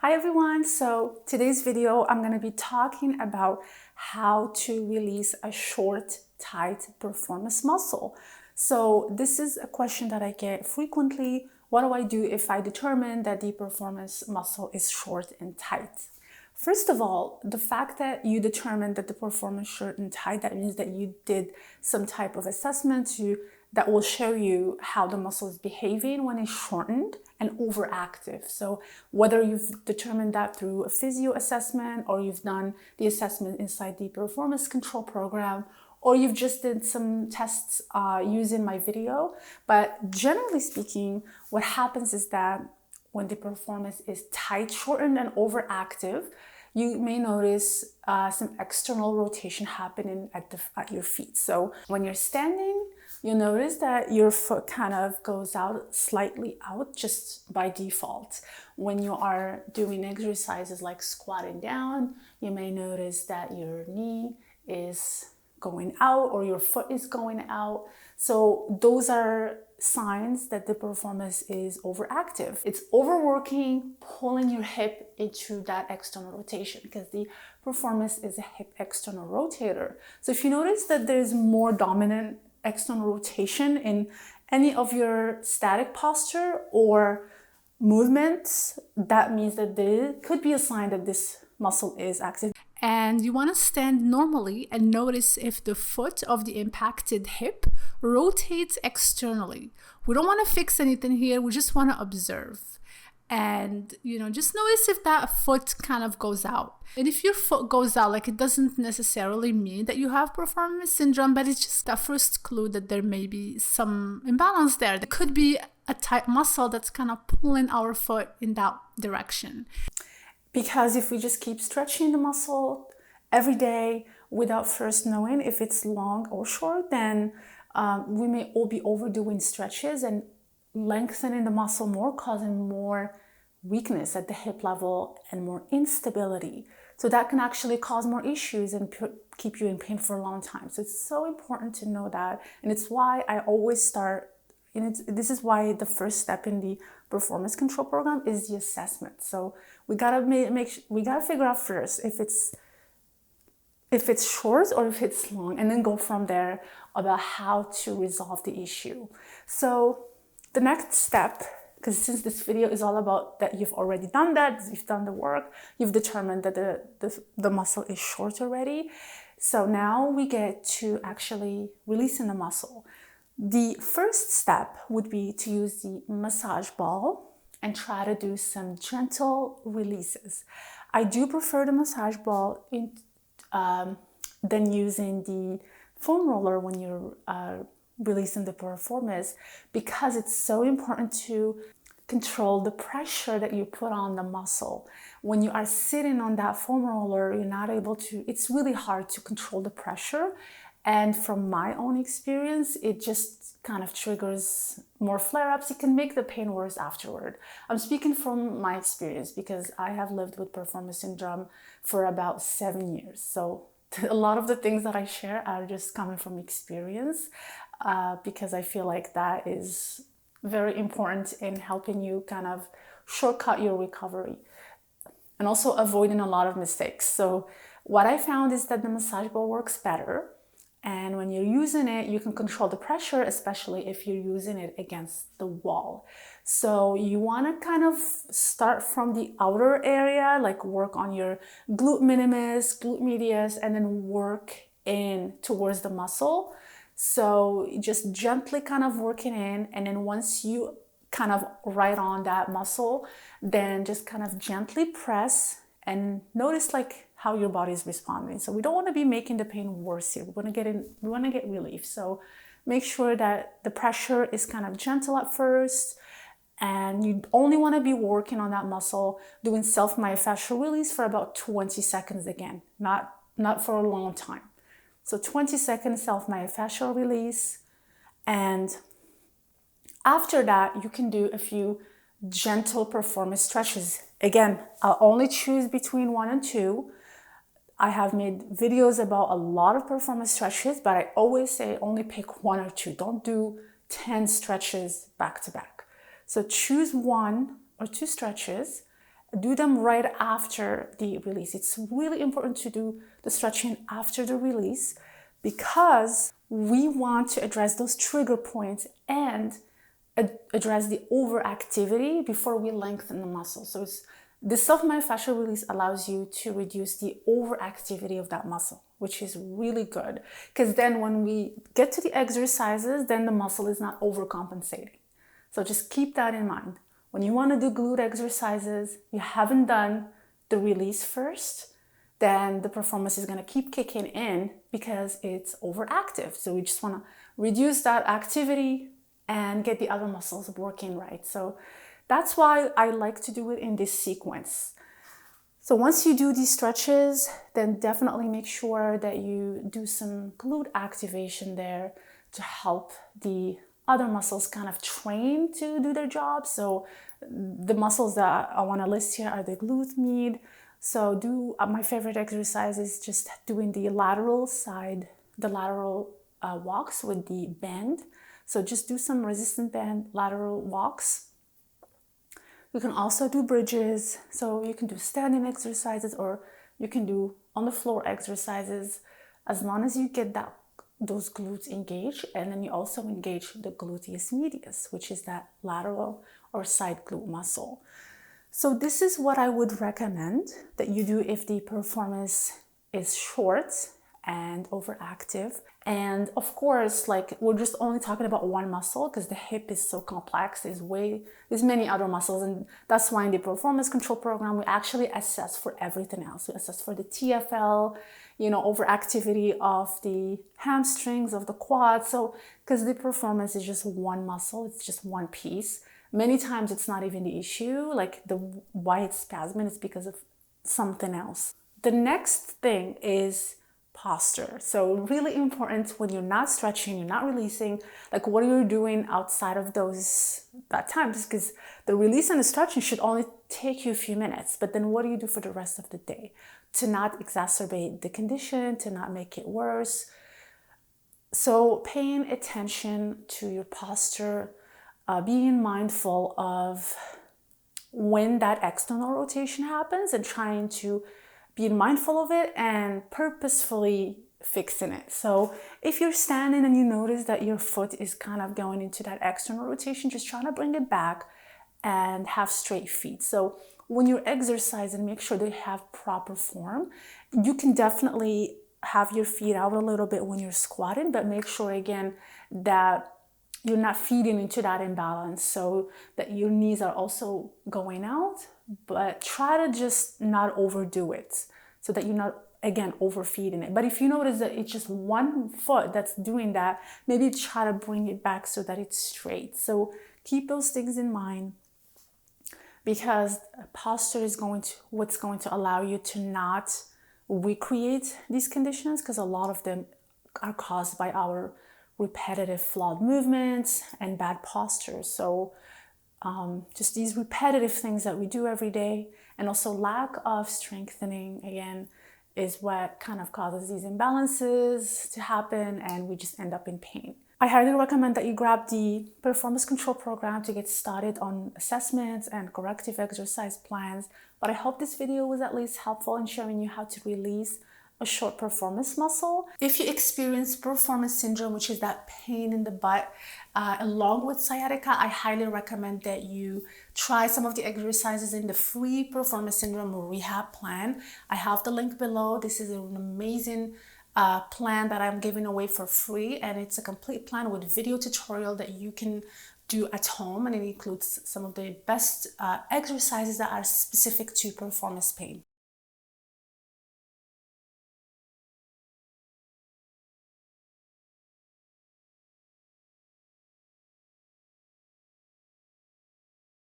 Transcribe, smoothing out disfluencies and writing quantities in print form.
Hi everyone, so today's video I'm going to be talking about how to release a short, tight piriformis muscle. So this is a question that I get frequently. What do I do if I determine that the piriformis muscle is short and tight? First of all, the fact that you determined that the piriformis is short and tight, that means that you did some type of assessment that will show you how the muscle is behaving when it's shortened and overactive. So whether you've determined that through a physio assessment, or you've done the assessment inside the Piriformis control program, or you've just did some tests using my video. But generally speaking, what happens is that when the piriformis is tight, shortened, and overactive, you may notice some external rotation happening at your feet. So when you're standing, you'll notice that your foot kind of goes out slightly out just by default. When you are doing exercises like squatting down, you may notice that your knee is going out or your foot is going out. So those are signs that the piriformis is overactive. It's overworking, pulling your hip into that external rotation, because the piriformis is a hip external rotator. So if you notice that there's more dominant external rotation in any of your static posture or movements, that means that there could be a sign that this muscle is active. And you want to stand normally and notice if the foot of the impacted hip rotates externally. We don't want to fix anything here, we just want to observe. And just notice if that foot kind of goes out. And if your foot goes out, like, it doesn't necessarily mean that you have piriformis syndrome, but it's just the first clue that there may be some imbalance there. There could be a tight muscle that's kind of pulling our foot in that direction. Because if we just keep stretching the muscle every day without first knowing if it's long or short, then we may all be overdoing stretches and lengthening the muscle more, causing more weakness at the hip level and more instability. So that can actually cause more issues and keep you in pain for a long time. So it's so important to know that. And it's why I always start, this is why the first step in the Piriformis control program is the assessment. So we gotta we gotta figure out first if it's short or if it's long, and then go from there about how to resolve the issue. So the next step, because since this video is all about that you've already done that, you've done the work, you've determined that the muscle is short already. So now we get to actually releasing the muscle. The first step would be to use the massage ball and try to do some gentle releases. I do prefer the massage ball than using the foam roller when you're releasing the piriformis, because it's so important to control the pressure that you put on the muscle. When you are sitting on that foam roller, you're not able to, it's really hard to control the pressure. And from my own experience, it just kind of triggers more flare-ups. It can make the pain worse afterward. I'm speaking from my experience because I have lived with piriformis syndrome for about 7 years. So a lot of the things that I share are just coming from experience, because I feel like that is very important in helping you kind of shortcut your recovery and also avoiding a lot of mistakes. So what I found is that the massage ball works better. And when you're using it, you can control the pressure, especially if you're using it against the wall. So you want to kind of start from the outer area, like work on your glute minimus, glute medius, and then work in towards the muscle. So just gently kind of working in, and then once you kind of right on that muscle, then just kind of gently press and notice like how your body is responding. So we don't want to be making the pain worse here. We want to get relief. So make sure that the pressure is kind of gentle at first, and you only want to be working on that muscle, doing self-myofascial release for about 20 seconds again, not for a long time. So 20 seconds self-myofascial release. And after that, you can do a few gentle piriformis stretches. Again, I'll only choose between 1 and 2. I have made videos about a lot of piriformis stretches, but I always say only pick 1 or 2. Don't do 10 stretches back to back. So choose 1 or 2 stretches do them right after the release. It's really important to do the stretching after the release because we want to address those trigger points and address the overactivity before we lengthen the muscle. So the self-myofascial release allows you to reduce the overactivity of that muscle, which is really good. Because then when we get to the exercises, then the muscle is not overcompensating. So just keep that in mind. When you want to do glute exercises, you haven't done the release first, then the performance is going to keep kicking in because it's overactive. So we just want to reduce that activity and get the other muscles working right. So that's why I like to do it in this sequence. So once you do these stretches, then definitely make sure that you do some glute activation there to help the other muscles kind of train to do their job. So the muscles that I want to list here are the glute med. So my favorite exercise is just doing the lateral side, the lateral walks with the band. So just do some resistant band lateral walks. You can also do bridges. So you can do standing exercises or you can do on the floor exercises as long as you get those glutes engaged, and then you also engage the gluteus medius, which is that lateral or side glute muscle. So this is what I would recommend that you do if the performance is short and overactive. And of course, like we're just only talking about one muscle because the hip is so complex. There's many other muscles, and that's why in the performance control program we actually assess for everything else. We assess for the TFL, overactivity of the hamstrings, of the quads. So because the performance is just one muscle, it's just one piece. Many times it's not even the issue, like why it's spasming is because of something else. The next thing is posture. So really important when you're not stretching, you're not releasing, like what are you doing outside of that time? Just because the release and the stretching should only take you a few minutes, but then what do you do for the rest of the day to not exacerbate the condition, to not make it worse? So paying attention to your posture, being mindful of when that external rotation happens and trying to be mindful of it and purposefully fixing it. So if you're standing and you notice that your foot is kind of going into that external rotation, just trying to bring it back and have straight feet. So when you're exercising, make sure they have proper form. You can definitely have your feet out a little bit when you're squatting, but make sure again that you're not feeding into that imbalance so that your knees are also going out, but try to just not overdo it so that you're not, again, overfeeding it. But if you notice that it's just one foot that's doing that, maybe try to bring it back so that it's straight. So keep those things in mind because posture is what's going to allow you to not recreate these conditions because a lot of them are caused by our repetitive flawed movements and bad posture. So just these repetitive things that we do every day and also lack of strengthening again is what kind of causes these imbalances to happen and we just end up in pain. I highly recommend that you grab the performance control program to get started on assessments and corrective exercise plans. But I hope this video was at least helpful in showing you how to release a short performance muscle. If you experience performance syndrome, which is that pain in the butt, along with sciatica, I highly recommend that you try some of the exercises in the free performance syndrome rehab plan. I have the link below. This is an amazing plan that I'm giving away for free, and it's a complete plan with video tutorial that you can do at home, and it includes some of the best exercises that are specific to performance pain.